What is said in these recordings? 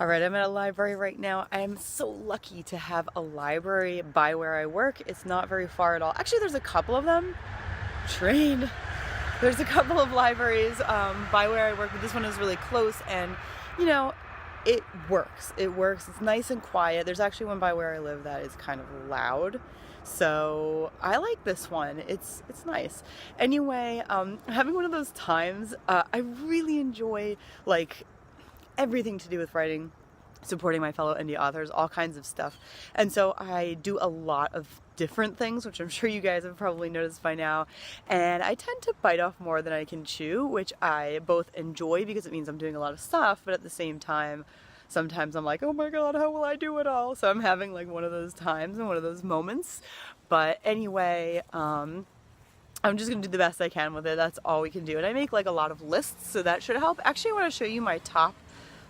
All right, I'm at a library right now. I am so lucky to have a library by where I work. It's not very far at all. Actually, there's a couple of them. Train. There's a couple of libraries by where I work, but this one is really close, and you know, it works. It works. It's nice and quiet. There's actually one by where I live that is kind of loud. So I like this one. It's nice. Anyway, having one of those times, I really enjoy like everything to do with writing, supporting my fellow indie authors, all kinds of stuff. And so I do a lot of different things, which I'm sure you guys have probably noticed by now. And I tend to bite off more than I can chew, which I both enjoy because it means I'm doing a lot of stuff, but at the same time, sometimes I'm like, oh my God, how will I do it all? So I'm having like one of those times and one of those moments. But anyway, I'm just gonna do the best I can with it. That's all we can do. And I make like a lot of lists, so that should help. Actually, I want to show you my top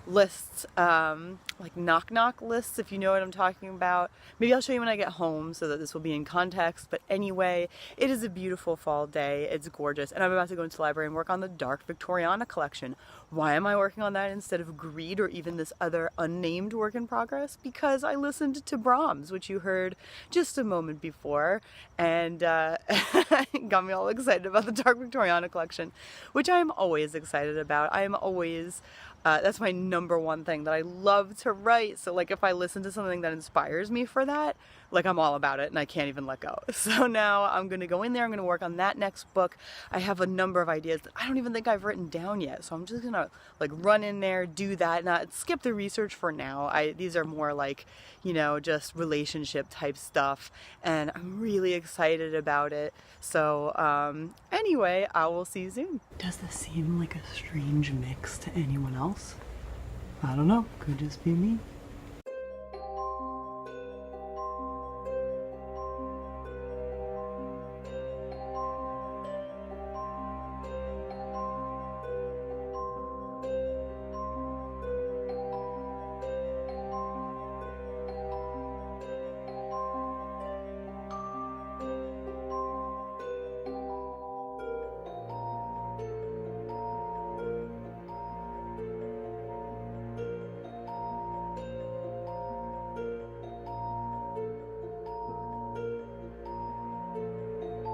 lists, like knock lists, if you know what I'm talking about. Maybe I'll show you when I get home so that this will be in context. But anyway, it is a beautiful fall day. It's gorgeous. And I'm about to go into the library and work on the Dark Victoriana collection. Why am I working on that instead of Greed or even this other unnamed work in progress? Because I listened to Brahms, which you heard just a moment before, and got me all excited about the Dark Victoriana collection, which I'm always excited about. I am always that's my number one thing that I love to write. So like if I listen to something that inspires me for that, like I'm all about it and I can't even let go. So now I'm going to go in there, I'm going to work on that next book. I have a number of ideas that I don't even think I've written down yet. So I'm just going to like run in there, do that, not skip the research for now. These are more like, you know, just relationship type stuff, and I'm really excited about it. So anyway, I will see you soon. Does this seem like a strange mix to anyone else? I don't know, could just be me.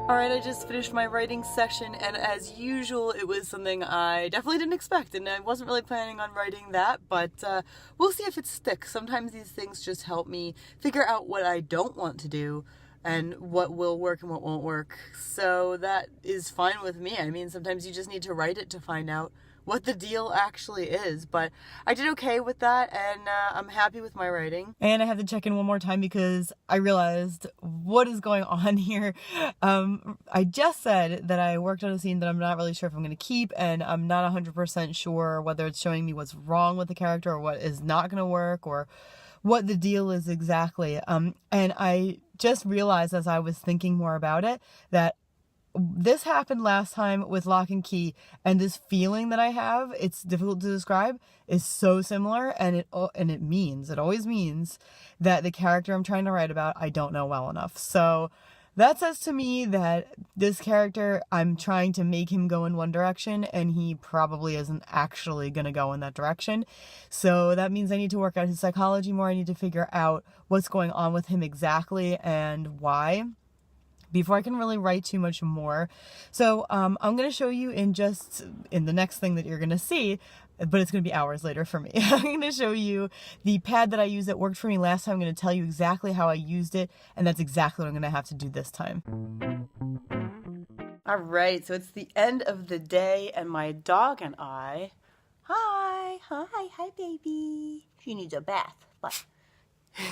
Alright, I just finished my writing session, and as usual, it was something I definitely didn't expect, and I wasn't really planning on writing that, but we'll see if it sticks. Sometimes these things just help me figure out what I don't want to do, and what will work and what won't work. So that is fine with me. I mean, sometimes you just need to write it to find out what the deal actually is, but I did okay with that, and I'm happy with my writing. And I have to check in one more time because I realized what is going on here. I just said that I worked on a scene that I'm not really sure if I'm going to keep, and I'm not 100% sure whether it's showing me what's wrong with the character or what is not going to work or what the deal is exactly. And I just realized as I was thinking more about it that this happened last time with Lock and Key, and this feeling that I have, it's difficult to describe, is so similar, and it always means that the character I'm trying to write about, I don't know well enough. So that says to me that this character, I'm trying to make him go in one direction, and he probably isn't actually going to go in that direction. So that means I need to work out his psychology more. I need to figure out what's going on with him exactly and why, before I can really write too much more. So I'm going to show you in the next thing that you're going to see, but it's going to be hours later for me. I'm going to show you the pad that I used that worked for me last time. I'm going to tell you exactly how I used it, and that's exactly what I'm going to have to do this time. All right, so it's the end of the day, and my dog and I, hi baby. She needs a bath, but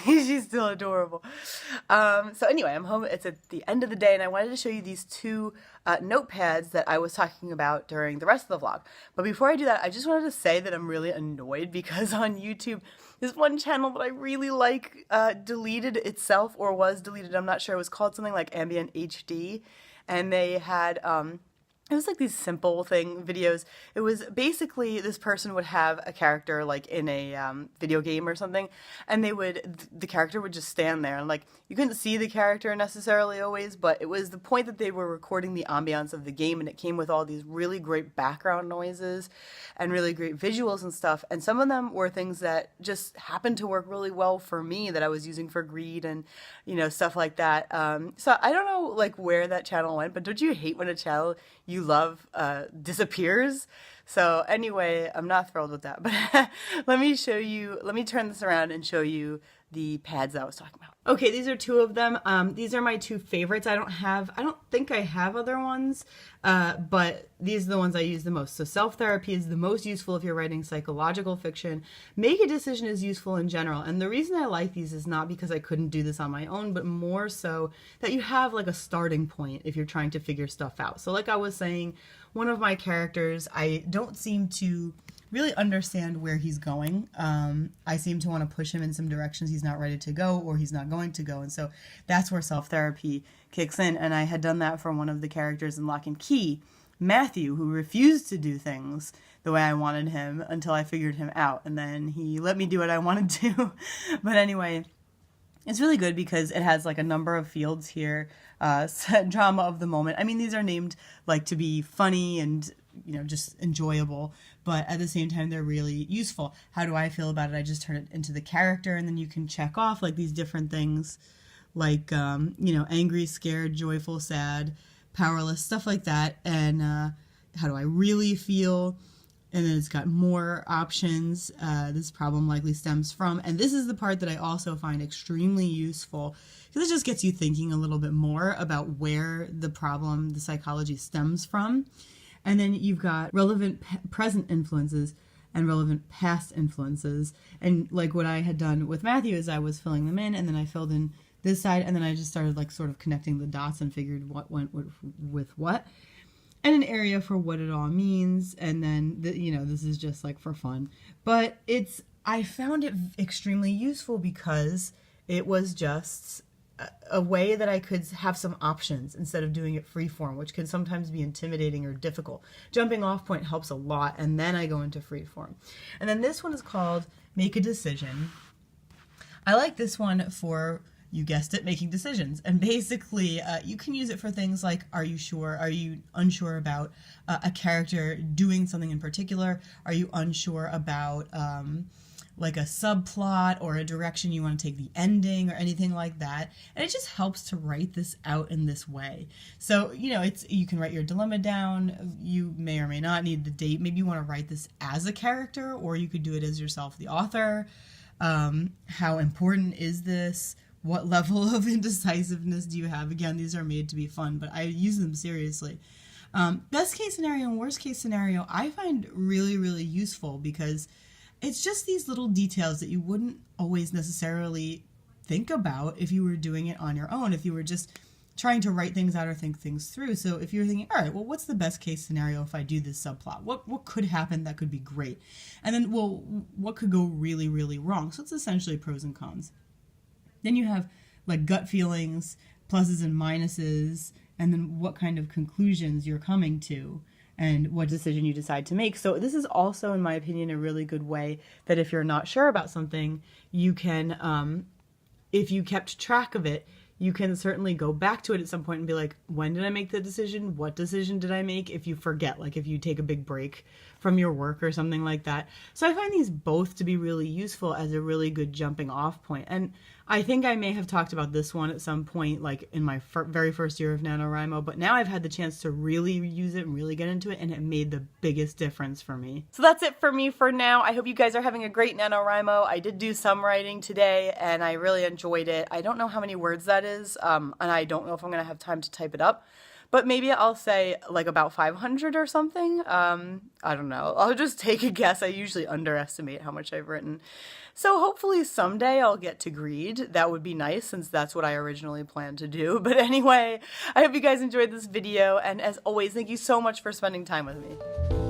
she's still adorable. So anyway, I'm home. It's at the end of the day, and I wanted to show you these two notepads that I was talking about during the rest of the vlog. But before I do that, I just wanted to say that I'm really annoyed because on YouTube, this one channel that I really like deleted itself, or was deleted. I'm not sure. It was called something like Ambient HD, and they had it was like these simple videos. It was basically this person would have a character like in a video game or something, and the character would just stand there, and like you couldn't see the character necessarily always, but it was the point that they were recording the ambiance of the game, and it came with all these really great background noises and really great visuals and stuff. And some of them were things that just happened to work really well for me that I was using for Greed and stuff like that. So I don't know like where that channel went, but don't you hate when a channel you love disappears? So anyway, I'm not thrilled with that, but let me turn this around and show you the pads that I was talking about. Okay, these are two of them. These are my two favorites. I don't think I have other ones, but these are the ones I use the most. So self-therapy is the most useful if you're writing psychological fiction. Make a Decision is useful in general. And the reason I like these is not because I couldn't do this on my own, but more so that you have like a starting point if you're trying to figure stuff out. So like I was saying, one of my characters, I don't seem to really understand where he's going. I seem to want to push him in some directions he's not ready to go, or he's not going to go. And so that's where self-therapy kicks in. And I had done that for one of the characters in Lock and Key, Matthew, who refused to do things the way I wanted him until I figured him out. And then he let me do what I wanted to. But anyway, it's really good because it has like a number of fields here. Drama of the moment. I mean, these are named like to be funny and just enjoyable, but at the same time they're really useful. How do I feel about it? I just turn it into the character, and then you can check off like these different things like angry, scared, joyful, sad, powerless, stuff like that. And how do I really feel? And then it's got more options. This problem likely stems from, and this is the part that I also find extremely useful because it just gets you thinking a little bit more about where the problem, the psychology stems from. And then you've got relevant present influences and relevant past influences. And like what I had done with Matthew is I was filling them in, and then I filled in this side, and then I just started like sort of connecting the dots and figured what went with what. And an area for what it all means, and then this is just like for fun. But I found it extremely useful because it was just a way that I could have some options instead of doing it freeform, which can sometimes be intimidating or difficult. Jumping off point helps a lot, and then I go into freeform. And then this one is called Make a Decision. I like this one for, you guessed it, making decisions. And basically, you can use it for things like, are you sure? Are you unsure about a character doing something in particular? Are you unsure about like a subplot or a direction you want to take the ending or anything like that? And it just helps to write this out in this way. So, you can write your dilemma down. You may or may not need the date. Maybe you want to write this as a character, or you could do it as yourself, the author. How important is this? What level of indecisiveness do you have? Again, these are made to be fun, but I use them seriously. Best case scenario and worst case scenario, I find really, really useful because it's just these little details that you wouldn't always necessarily think about if you were doing it on your own, if you were just trying to write things out or think things through. So if you're thinking, all right, well, what's the best case scenario if I do this subplot? What could happen that could be great? And then, well, what could go really, really wrong? So it's essentially pros and cons. Then you have like gut feelings, pluses and minuses, and then what kind of conclusions you're coming to and what decision you decide to make. So this is also, in my opinion, a really good way that if you're not sure about something, you can, if you kept track of it, you can certainly go back to it at some point and be like, when did I make the decision? What decision did I make? If you forget, like if you take a big break from your work or something like that. So I find these both to be really useful as a really good jumping off point. And I think I may have talked about this one at some point, like in my very first year of NaNoWriMo, but now I've had the chance to really use it and really get into it, and it made the biggest difference for me. So that's it for me for now. I hope you guys are having a great NaNoWriMo. I did do some writing today, and I really enjoyed it. I don't know how many words that is, and I don't know if I'm going to have time to type it up. But maybe I'll say like about 500 or something. I don't know. I'll just take a guess. I usually underestimate how much I've written. So hopefully someday I'll get to Greed. That would be nice since that's what I originally planned to do. But anyway, I hope you guys enjoyed this video. And as always, thank you so much for spending time with me.